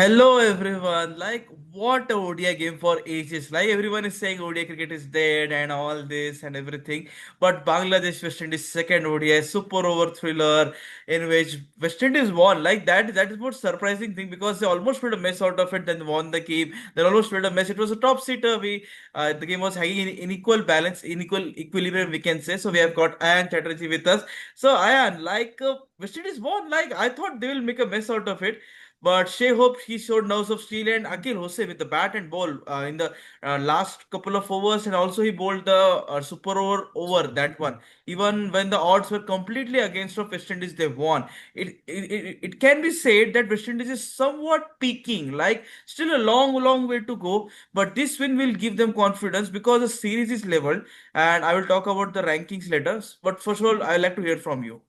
Hello everyone. What a ODI game for ages. Like everyone is saying ODI cricket is dead and all this and everything. But Bangladesh West Indies second ODI super over thriller in which West Indies won. That is what surprising thing because they almost made a mess out of it, then won the game. They almost made a mess. It was a top seater. The game was hanging in equal balance, in equal equilibrium, we can say. So we have got Ayan Chatterjee with us. So Ayan, West Indies won. Like I thought they will make a mess out of it. But Shea Hope, he showed nerves of steel and Akil Hose with the bat and ball in the last couple of overs, and also he bowled the super over that one. Even when the odds were completely against of West Indies, they won. It can be said that West Indies is somewhat peaking, like still a long way to go. But this win will give them confidence because the series is leveled, and I will talk about the rankings later. But first of all, I like to hear from you.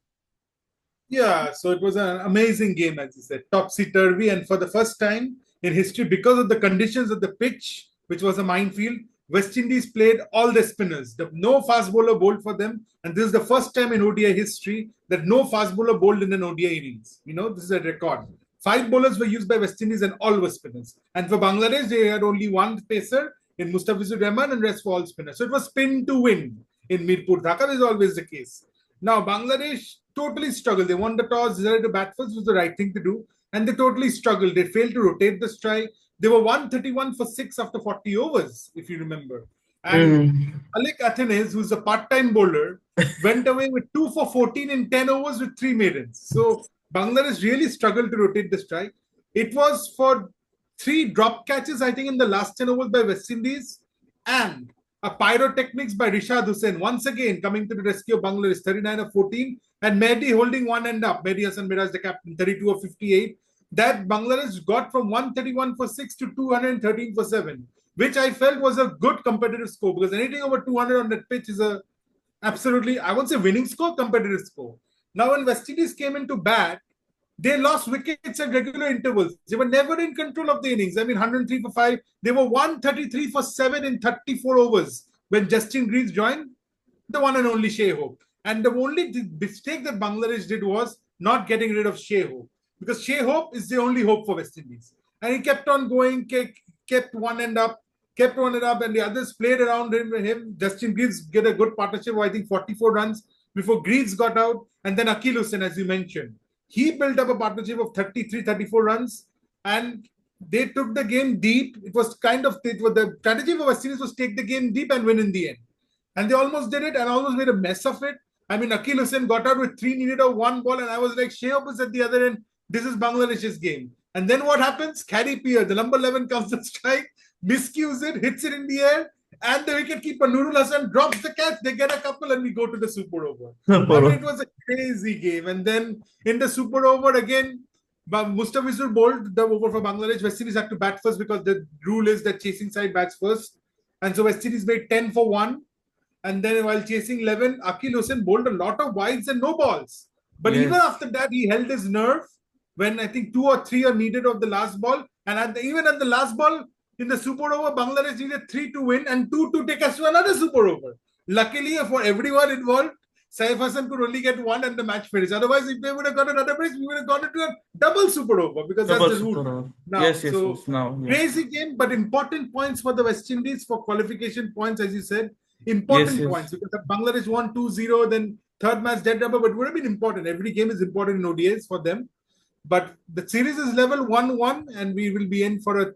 Yeah, so it was an amazing game, as you said, topsy-turvy, and for the first time in history, because of the conditions of the pitch, which was a minefield, West Indies played all the spinners. No fast bowler bowled for them, and this is the first time in ODI history that no fast bowler bowled in an ODI innings. This is a record. Five bowlers were used by West Indies, and all were spinners. And for Bangladesh, they had only one pacer in Mustafizur Rahman, and rest for all spinners. So it was spin to win in Mirpur. Dhaka is always the case. Now, Bangladesh totally struggled. They won the toss, decided to bat first, was the right thing to do. And they totally struggled. They failed to rotate the strike. They were 131 for 6 after 40 overs, if you remember. And Mm. Alec Athenes, who's a part time bowler, went away with 2 for 14 in 10 overs with 3 maidens. So Bangladesh really struggled to rotate the strike. It was for 3 drop catches, I think, in the last 10 overs by West Indies, and a pyrotechnics by Rishad Hussain, once again coming to the rescue of Bangladesh, 39 of 14, and Mehdi holding one end up. Mehdi Hassan Miraj, the captain, 32 of 58. That Bangladesh got from 131 for 6 to 213 for 7, which I felt was a good competitive score because anything over 200 on that pitch is a absolutely, I won't say winning score, competitive score. Now, when West Indies came into bat, they lost wickets at regular intervals. They were never in control of the innings. I mean, 103 for 5. They were 133 for 7 in 34 overs when Justin Greaves joined, the one and only Shea Hope. And the only mistake that Bangladesh did was not getting rid of Shea Hope, because Shea Hope is the only hope for West Indies. And he kept on going, kept one end up, kept one end up, and the others played around him. Justin Greaves get a good partnership of, I think, 44 runs before Greaves got out. And then Akil Hussain, as you mentioned, he built up a partnership of 33, 34 runs, and they took the game deep. It was the strategy for West Indies was take the game deep and win in the end. And they almost did it and almost made a mess of it. I mean, Akil Hussain got out with 3 needed of 1 ball, and I was like, Shea is at the other end. This is Bangladesh's game. And then what happens? Caddy Pier, the number 11 comes to strike, miscues it, hits it in the air, and the wicketkeeper Nurul Hassan drops the catch. They get a couple, and we go to the super over. I mean, it was a crazy game. And then in the super over again, Mustafizur bowled the over for Bangladesh. West Indies had to bat first because the rule is that chasing side bats first. And so West Indies made 10 for 1. And then while chasing 11, Akil Hussain bowled a lot of wides and no balls. But even Yes. after that, he held his nerve when I think 2 or 3 are needed of the last ball. And even at the last ball in the super over, Bangladesh needed 3 to win and 2 to take us to another super over. Luckily for everyone involved, Saif Hassan could only get 1 and the match finished. Otherwise, if they would have got another brace, we would have gone into a double super over because that's Double the super rule over. now. Yes. So Now, yeah. crazy game, but important points for the West Indies for qualification points, as you said. Yes, Important yes. points because if Bangladesh won 2-0, then third match dead rubber, but it would have been important. Every game is important in ODIs for them. But the series is level 1-1, and we will be in for a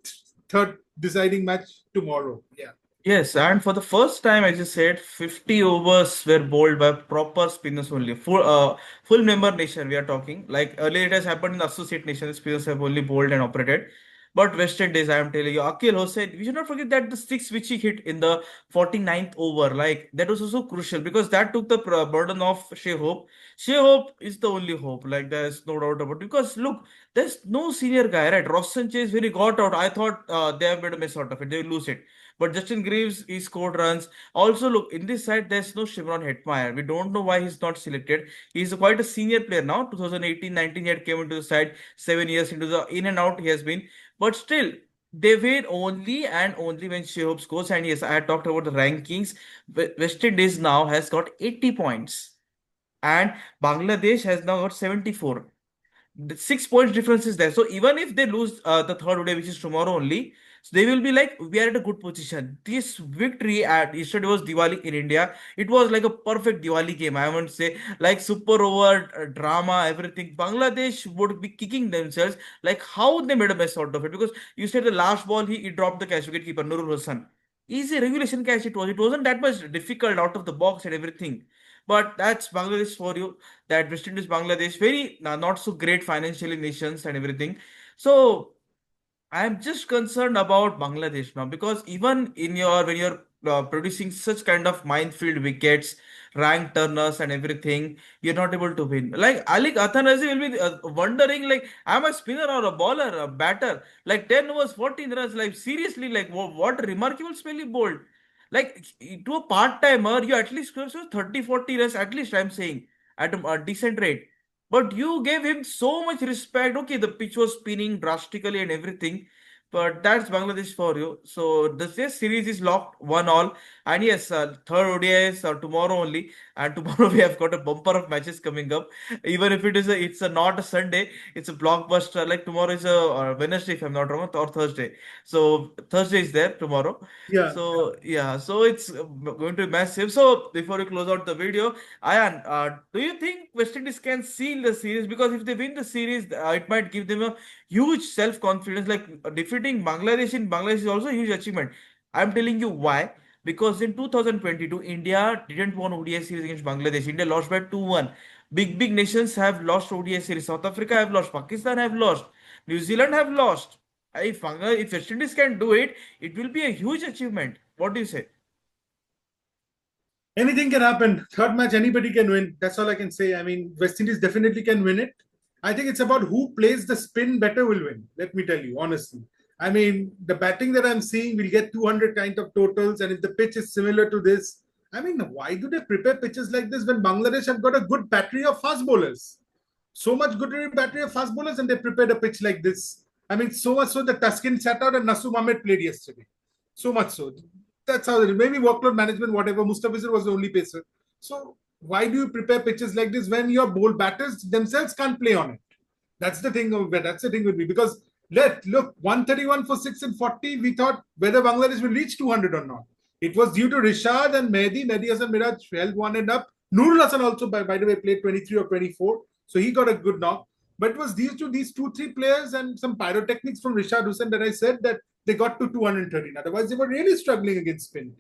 third deciding match tomorrow. Yeah. Yes, and for the first time, as you said, 50 overs were bowled by proper spinners only. Full member nation, we are talking. Like earlier, it has happened in the associate nation, the spinners have only bowled and operated. But West Indies, I am telling you, Akil Hossain, we should not forget that the six which he hit in the 49th over, like that was also crucial because that took the burden off Shea Hope. Shea Hope is the only hope, like there's no doubt about it. Because look, there's no senior guy, right? Ross Sanchez, when he got out, I thought they have made a mess out of it, they will lose it. But Justin Greaves, he scored runs. Also, look, in this side, there's no Shimron Hetmeyer. We don't know why he's not selected. He's quite a senior player now. 2018-19, he had came into the side. 7 years into the in and out he has been. But still, they were only and only when Shehab scores. And yes, I had talked about the rankings. West Indies now has got 80 points. And Bangladesh has now got 74. The 6 points difference is there. So even if they lose the third ODI, which is tomorrow only, so they will be like, we are at a good position. This victory at yesterday was Diwali in India. It was like a perfect Diwali game. I won't say like super over drama, everything. Bangladesh would be kicking themselves like how they made a mess out of it. Because you said the last ball he dropped the catch, wicket keeper Nurul Hassan. Easy regulation catch it was. It wasn't that much difficult out of the box and everything. But that's Bangladesh for you. That West Indies, Bangladesh, very not so great financially nations and everything. So I'm just concerned about Bangladesh now because even in your when you're producing such kind of minefield wickets, rank turners and everything, you're not able to win. Like Ali Athanazi will be wondering like, am I a spinner or a bowler, a batter? Like 10 overs, 14 runs. Like seriously, like what a remarkable spell he bowled. Like to a part timer, you at least score 30, 40 runs at least. I'm saying at a decent rate. But you gave him so much respect. Okay, the pitch was spinning drastically and everything. But that's Bangladesh for you. So this series is locked 1-1. And yes, third ODI is tomorrow only. And tomorrow we have got a bumper of matches coming up. Even if it's a not a Sunday, it's a blockbuster. Like tomorrow is a Wednesday, if I'm not wrong, or Thursday. So Thursday is there tomorrow. Yeah. So yeah, so it's going to be massive. So before we close out the video, Ayan, do you think West Indies can seal the series? Because if they win the series, it might give them a huge self-confidence. Like defeating Bangladesh in Bangladesh is also a huge achievement. I'm telling you why. Because in 2022, India didn't win ODI series against Bangladesh. India lost by 2-1. Big nations have lost ODI series. South Africa have lost. Pakistan have lost. New Zealand have lost. If West Indies can do it, it will be a huge achievement. What do you say? Anything can happen. Third match, anybody can win. That's all I can say. I mean, West Indies definitely can win it. I think it's about who plays the spin better will win. Let me tell you, honestly. I mean, the batting that I'm seeing will get 200 kind of totals. And if the pitch is similar to this, I mean, why do they prepare pitches like this when Bangladesh have got a good battery of fast bowlers? So much good battery of fast bowlers, and they prepared a pitch like this. I mean, so much so that Tuskin sat out and Nasu Ahmed played yesterday. So much so. That's how it is. Maybe workload management, whatever. Mustafizur was the only pacer. So why do you prepare pitches like this when your bowl batters themselves can't play on it? That's the thing. That's the thing with me because look 131 for 6 and 40. We thought whether Bangladesh will reach 200 or not. It was due to Rishad and Mehdi. Mehdi Hassan Miraj held one end up. Nurul Hassan also, by the way, played 23 or 24. So he got a good knock. But it was these two, three players and some pyrotechnics from Rishad Hussain that I said that they got to 213. Otherwise, they were really struggling against spin.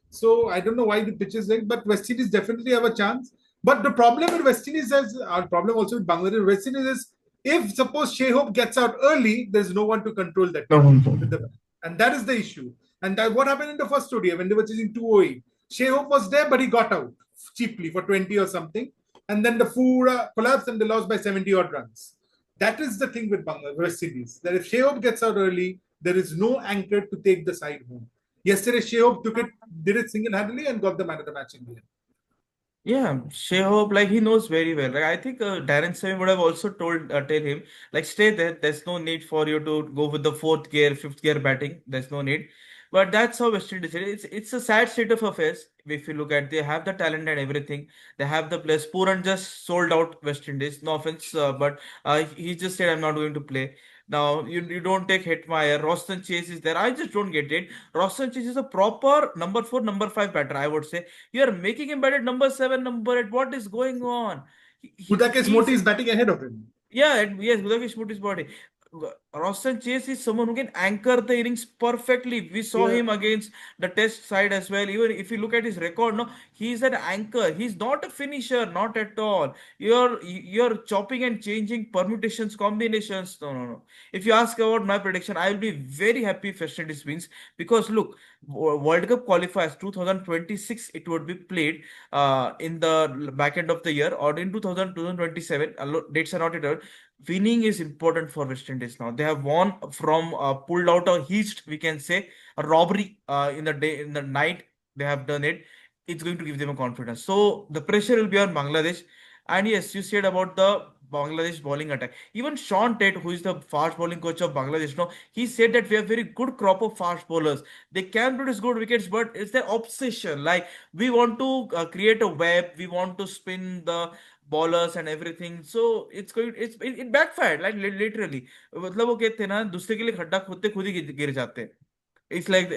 So I don't know why the pitches like, but West Indies definitely have a chance. But the problem with West Indies is our problem also with Bangladesh. West Indies is if suppose Shea Hope gets out early, there's no one to control that No, team. no, And that is the issue. And that, what happened in the first ODI when they were chasing 208? Shea Hope was there, but he got out cheaply for 20 or something. And then the Fura collapsed and they lost by 70 odd runs. That is the thing with Bangladesh, West Indies. That if Shea Hope gets out early, there is no anchor to take the side home. Yesterday, Shea Hope did it single handedly and got the man of the match in the end. Yeah, Shehab, like he knows very well. Like I think Darren Sammy would have also tell him like stay there. There's no need for you to go with the fourth gear, fifth gear batting. There's no need. But that's how West Indies is. It's a sad state of affairs. If you look at, they have the talent and everything. They have the players. Pooran just sold out West Indies. No offense, but he just said I'm not going to play. Now you don't take Hetmeyer. Roston Chase is there. I just don't get it. Roston Chase is a proper number four, number five batter. I would say you are making him bat at number seven, number eight. What is going on? Budakes He's Moti is batting ahead of him. yeah, yes, Gudakesh put his body. Roshan Chase is someone who can anchor the innings perfectly. We saw Yeah. him against the test side as well. Even if you look at his record, no, he's an anchor. He's not a finisher, not at all. You're chopping and changing permutations, combinations. No, no, no. If you ask about my prediction, I will be very happy if West Indies wins because look, World Cup qualifiers 2026 it would be played in the back end of the year or in 2027. Dates are not yet. Winning is important for West Indies now. They have won from pulled out a heist, we can say, a robbery in the day, in the night. They have done it. It's going to give them a confidence. So the pressure will be on Bangladesh. And yes, you said about the Bangladesh bowling attack. Even Sean Tate, who is the fast bowling coach of Bangladesh, no, he said that we have very good crop of fast bowlers. They can produce good wickets, but it's their obsession. Like we want to create a web, we want to spin the bowlers and everything. So it backfired like literally. मतलब वो कहते हैं ना दूसरे के लिए खड्डा खोदते खुद ही गिर जाते हैं. It's like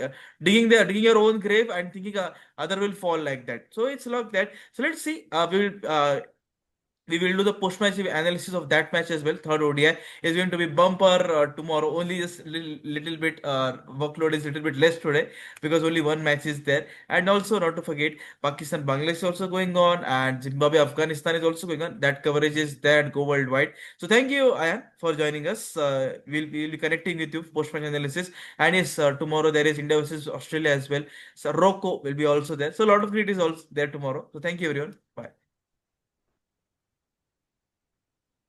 digging your own grave and thinking other will fall like that. So it's like that. So let's see. We will do the post-match analysis of that match as well. Third ODI is going to be bumper tomorrow. Only just little bit workload is little bit less today because only one match is there. And also not to forget, Pakistan Bangladesh is also going on, and Zimbabwe Afghanistan is also going on. That coverage is there and go worldwide. So thank you, Ayan, for joining us. We'll be connecting with you post-match analysis. And yes, tomorrow there is India versus Australia as well. So Rocco will be also there. So a lot of cricket is also there tomorrow. So thank you everyone. Bye.